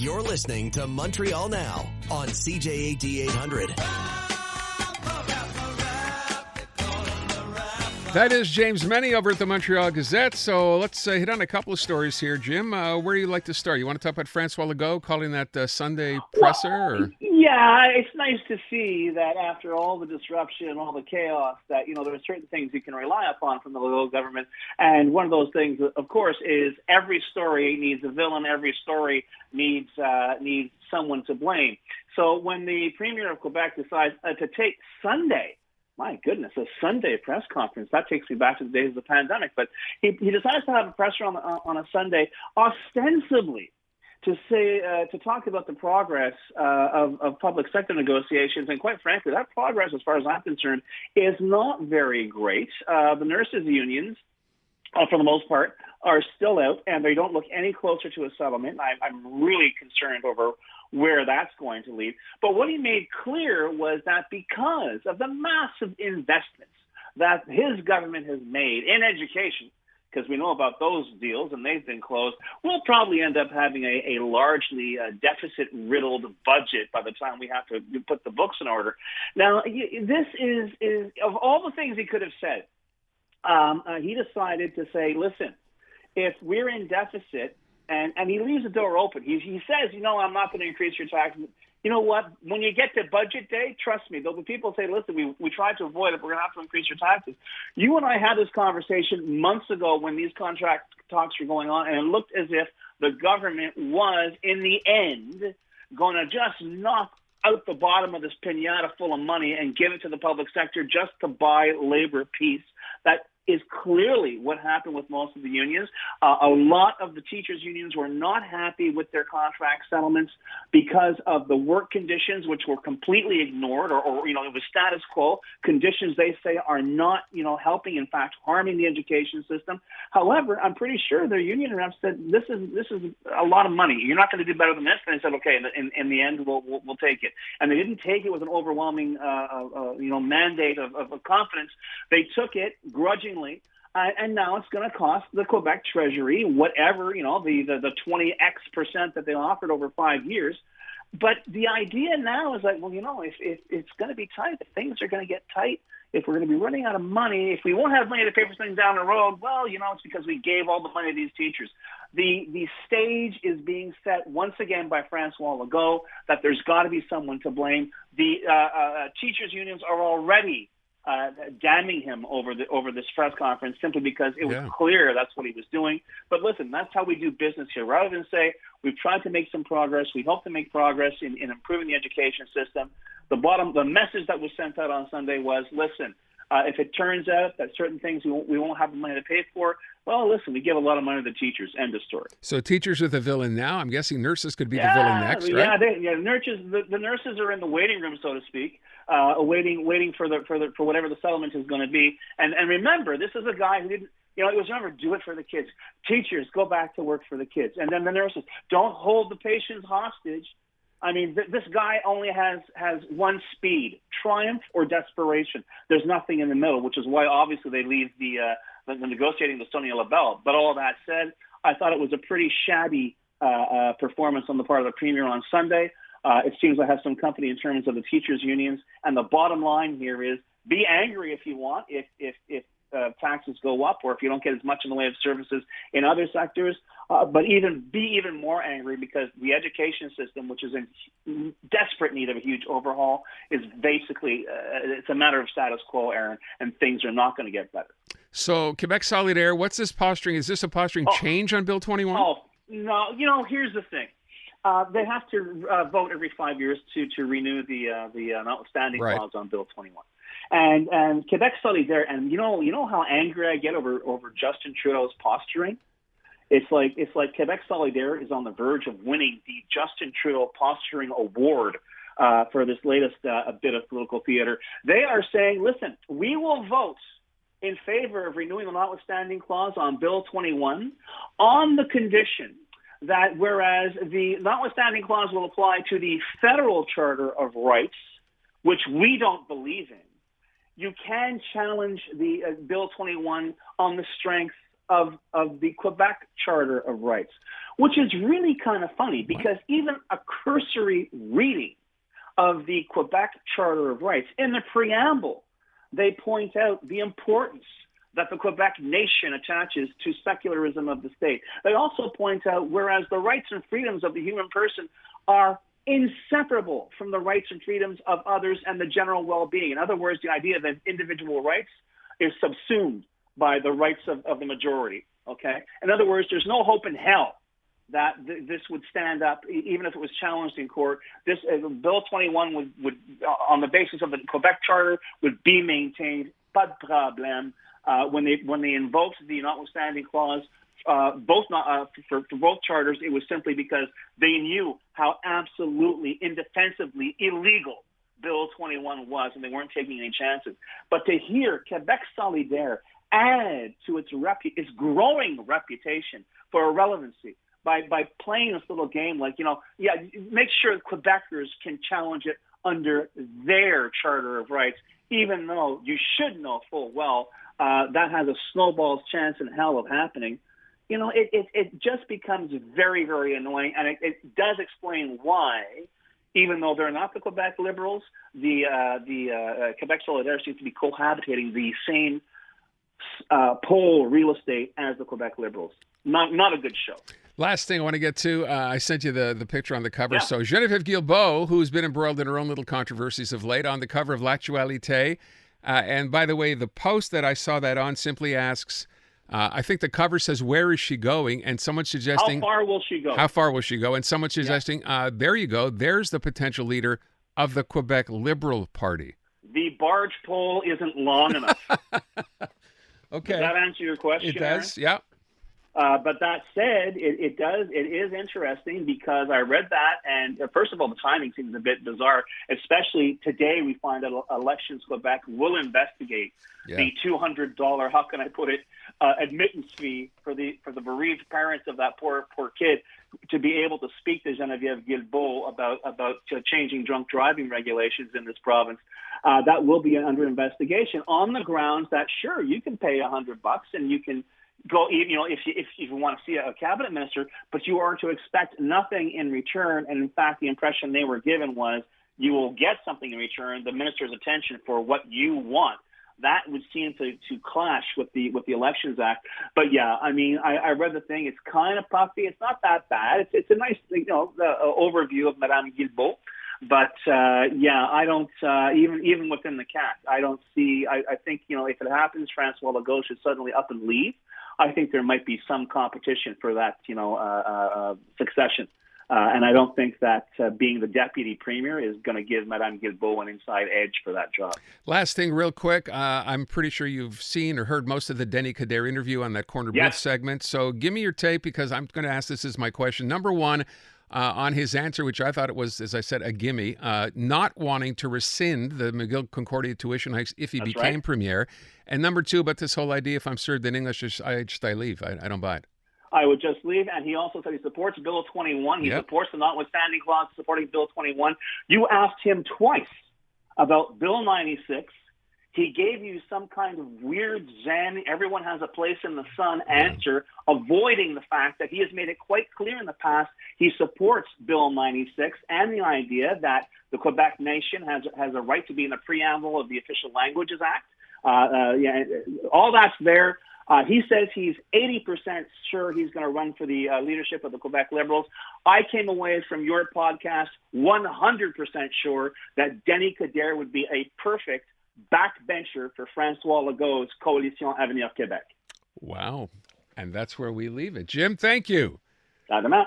You're listening to Montreal Now on CJAD 800. That is James Mennie over at the Montreal Gazette. So let's hit on a couple of stories here, Jim. Where do you like to start? You want to talk about Francois Legault calling that Sunday presser? Or? Yeah, it's nice to see that after all the disruption, all the chaos, that, you know, there are certain things you can rely upon from the Legault government. And one of those things, of course, is every story needs a villain. Every story needs someone to blame. So when the Premier of Quebec decides to take Sunday, my goodness, a Sunday press conference. That takes me back to the days of the pandemic. But he decides to have a presser on a Sunday, ostensibly to say to talk about the progress of public sector negotiations. And quite frankly, that progress, as far as I'm concerned, is not very great. The nurses' unions, for the most part, are still out, and they don't look any closer to a settlement. I'm really concerned over where that's going to lead. But what he made clear was that because of the massive investments that his government has made in education, because we know about those deals and they've been closed, we'll probably end up having a largely deficit-riddled budget by the time we have to put the books in order. Now, this is of all the things he could have said, he decided to say, listen, if we're in deficit, and he leaves the door open. He says, I'm not going to increase your taxes. You know what? When you get to budget day, trust me, though the people say, listen, we tried to avoid it, we're going to have to increase your taxes. You and I had this conversation months ago when these contract talks were going on, and it looked as if the government was, in the end, going to just knock out the bottom of this piñata full of money and give it to the public sector just to buy labor peace. That is clearly what happened with most of the unions. A lot of the teachers' unions were not happy with their contract settlements because of the work conditions, which were completely ignored, or it was status quo conditions. They say are not, helping, in fact, harming the education system. However, I'm pretty sure their union reps said this is a lot of money. You're not going to do better than this. And they said, okay, in the end, we'll take it. And they didn't take it with an overwhelming, mandate of confidence. They took it grudgingly. And now it's going to cost the Quebec Treasury whatever, the 20x% that they offered over 5 years. But the idea now is like, if it's going to be tight, if things are going to get tight, if we're going to be running out of money, if we won't have money to pay for things down the road, it's because we gave all the money to these teachers. The stage is being set once again by Francois Legault that there's got to be someone to blame. The teachers' unions are already damning him over this press conference simply because it was clear that's what he was doing. But listen, that's how we do business here. Rather than say we've tried to make some progress, we hope to make progress in improving the education system. The message that was sent out on Sunday was, listen, if it turns out that certain things we won't have the money to pay for, well, listen, we give a lot of money to the teachers. End of story. So teachers are the villain now. I'm guessing nurses could be the villain next, right? The nurses are in the waiting room, so to speak, waiting for whatever the settlement is going to be. And remember, this is a guy who didn't. It was do it for the kids. Teachers, go back to work for the kids. And then the nurses, don't hold the patients hostage. I mean, this guy only has one speed: triumph or desperation. There's nothing in the middle, which is why obviously they leave the negotiating with Sonia LaBelle. But all that said, I thought it was a pretty shabby performance on the part of the Premier on Sunday. It seems I have some company in terms of the teachers' unions. And the bottom line here is be angry if you want, if taxes go up or if you don't get as much in the way of services in other sectors, but be even more angry because the education system, which is in desperate need of a huge overhaul, is basically it's a matter of status quo, Aaron, and things are not going to get better. So Quebec Solidaire, what's this posturing? Is this a posturing change on Bill 21? Oh, no. Here's the thing. They have to vote every 5 years to renew the notwithstanding clause on Bill 21. And Quebec Solidaire, and you know how angry I get over Justin Trudeau's posturing? It's like Quebec Solidaire is on the verge of winning the Justin Trudeau Posturing Award for this latest bit of political theater. They are saying, listen, we will vote in favor of renewing the notwithstanding clause on Bill 21 on the condition that whereas the notwithstanding clause will apply to the federal Charter of Rights, which we don't believe in, you can challenge the Bill 21 on the strength of the Quebec Charter of Rights, which is really kind of funny because even a cursory reading of the Quebec Charter of Rights, in the preamble, they point out the importance that the Quebec nation attaches to secularism of the state. They also point out, whereas the rights and freedoms of the human person are inseparable from the rights and freedoms of others and the general well-being. In other words, the idea that individual rights is subsumed by the rights of the majority. Okay? In other words, there's no hope in hell that this would stand up, even if it was challenged in court. This Bill 21 would, on the basis of the Quebec Charter, would be maintained. Pas de problème. When they invoked the notwithstanding clause, for both charters, it was simply because they knew how absolutely indefensibly illegal Bill 21 was, and they weren't taking any chances. But to hear Quebec Solidaire add to its growing reputation for irrelevancy by playing this little game, like, make sure Quebecers can challenge it under their Charter of Rights, even though you should know full well that has a snowball's chance in hell of happening. It just becomes very, very annoying, and it does explain why, even though they're not the Quebec Liberals, the Quebec Solidaire seems to be cohabitating the same pole real estate as the Quebec Liberals. Not a good show. Last thing I want to get to, I sent you the picture on the cover. Yeah. So Geneviève Guilbeault, who's been embroiled in her own little controversies of late, on the cover of L'Actualité. And by the way, the post that I saw that on simply asks, I think the cover says, where is she going? And someone's suggesting, how far will she go? How far will she go? And someone's suggesting, there you go. There's the potential leader of the Quebec Liberal Party. The barge pole isn't long enough. Okay. Does that answer your question? It does, yeah. But that said, it is interesting because I read that, and first of all, the timing seems a bit bizarre, especially today we find that Elections Quebec will investigate the $200, how can I put it, admittance fee for the bereaved parents of that poor kid to be able to speak to Geneviève Guilbeault about changing drunk driving regulations in this province. That will be under investigation on the grounds that, sure, you can pay $100 and you can go, if you want to see a cabinet minister, but you are to expect nothing in return. And in fact, the impression they were given was you will get something in return, the minister's attention for what you want. That would seem to clash with the Elections Act. But yeah, I mean, I read the thing. It's kind of puffy. It's not that bad. It's a nice, overview of Madame Guilbeault. But I don't even within the CAQ, I don't see. I think if it happens, Francois Legault should suddenly up and leave. I think there might be some competition for that succession. And I don't think that being the deputy premier is going to give Madame Guilbeault an inside edge for that job. Last thing, real quick. I'm pretty sure you've seen or heard most of the Denis Coderre interview on that Corner Booth segment. So give me your take, because I'm going to ask this as my question. Number one, on his answer, which I thought it was, as I said, a gimme, not wanting to rescind the McGill Concordia tuition hikes if he became premier. And number two, about this whole idea, if I'm served in English, I leave. I don't buy it. I would just leave. And he also said he supports Bill 21. He supports the notwithstanding clause supporting Bill 21. You asked him twice about Bill 96. He gave you some kind of weird Zen, everyone has a place in the sun answer, avoiding the fact that he has made it quite clear in the past he supports Bill 96 and the idea that the Quebec nation has a right to be in the preamble of the Official Languages Act. All that's there. He says he's 80% sure he's going to run for the leadership of the Quebec Liberals. I came away from your podcast 100% sure that Denis Coderre would be a perfect backbencher for Francois Legault's Coalition Avenir Québec. Wow. And that's where we leave it. Jim, thank you. Adama.